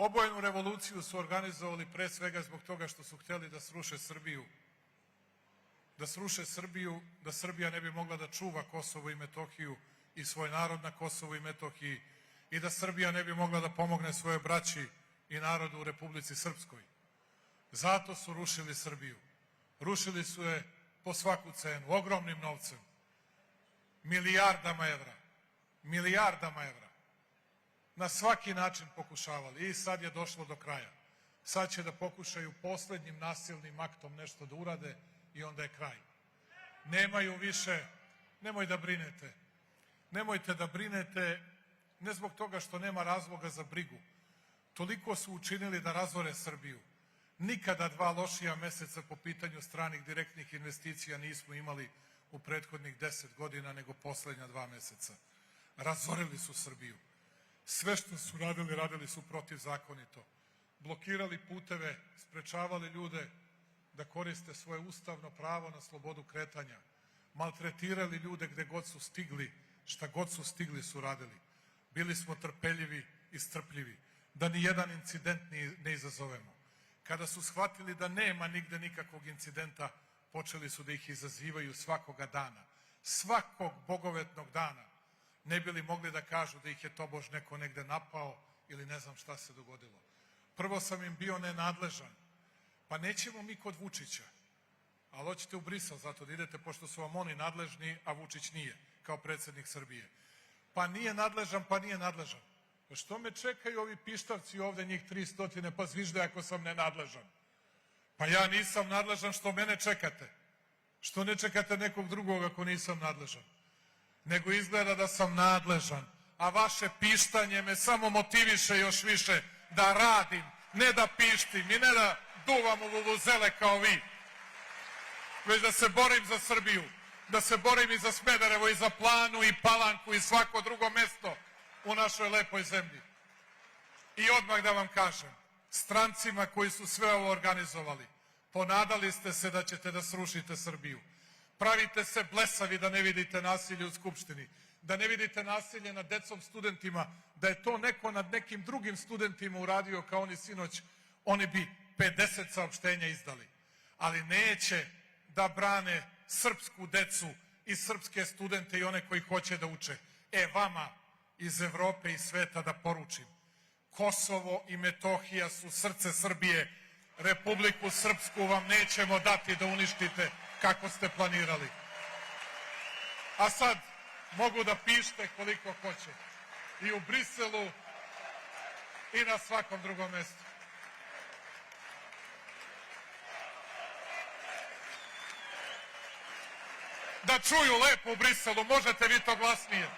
Obojenu revoluciju su organizovali pre svega zbog toga što su hteli da sruše Srbiju. Da sruše Srbiju, da Srbija ne bi mogla da čuva Kosovo i Metohiju i svoj narod na Kosovu i Metohiji i da Srbija ne bi mogla da pomogne svojoj braći i narodu u Republici Srpskoj. Zato su rušili Srbiju. Rušili su je po svaku cenu, ogromnim novcem, milijardama evra. Na svaki način pokušavali i sad je došlo do kraja. Sad će da pokušaju poslednjim nasilnim aktom nešto da urade i onda je kraj. Nemaju više, nemojte da brinete, ne zbog toga što nema razloga za brigu. Toliko su učinili da razore Srbiju. Nikada dva lošija meseca po pitanju stranih direktnih investicija nismo imali u prethodnih 10 godina nego poslednja 2 meseca. Razorili su Srbiju. Sve što su radili, radili su protivzakonito. Blokirali puteve, sprečavali ljude da koriste svoje ustavno pravo na slobodu kretanja. Maltretirali ljude gde god su stigli, šta god su stigli su radili. Bili smo trpeljivi i strpljivi, da ni jedan incident ne izazovemo. Kada su shvatili da nema nigde nikakvog incidenta, počeli su da ih izazivaju svakoga dana. Svakog bogovetnog dana. Ne bi li mogli da kažu da ih je tobož neko negde napao ili ne znam šta se dogodilo. Prvo sam im bio nenadležan. Pa nećemo mi kod Vučića, ali hoćete u Brisel zato da idete pošto su vam oni nadležni, a Vučić nije, kao predsednik Srbije. Pa nije nadležan. Pa što me čekaju ovi pištavci ovde, njih 300, pa zvižde ako sam nenadležan? Pa ja nisam nadležan, što mene čekate? Što ne čekate nekog drugog ako nisam nadležan? Nego izgleda da sam nadležan, a vaše pištanje me samo motiviše još više da radim, ne da pištim i ne da duvam u vuvuzele kao vi, već da se borim za Srbiju, da se borim i za Smederevo i za Planu i Palanku i svako drugo mesto u našoj lepoj zemlji. I odmah da vam kažem, strancima koji su sve ovo organizovali, ponadali ste se da ćete da srušite Srbiju. Pravite se blesavi da ne vidite nasilje u Skupštini, da ne vidite nasilje nad decom studentima, da je to neko nad nekim drugim studentima uradio kao oni sinoć, oni bi 50 saopštenja izdali. Ali neće da brane srpsku decu i srpske studente i one koji hoće da uče. Vama iz Evrope i sveta da poručim. Kosovo i Metohija su srce Srbije. Republiku Srpsku vam nećemo dati da uništite kako ste planirali. A sad mogu da pište koliko hoće. I u Briselu i na svakom drugom mestu. Da čuju lepo u Briselu, možete vi to glasnije.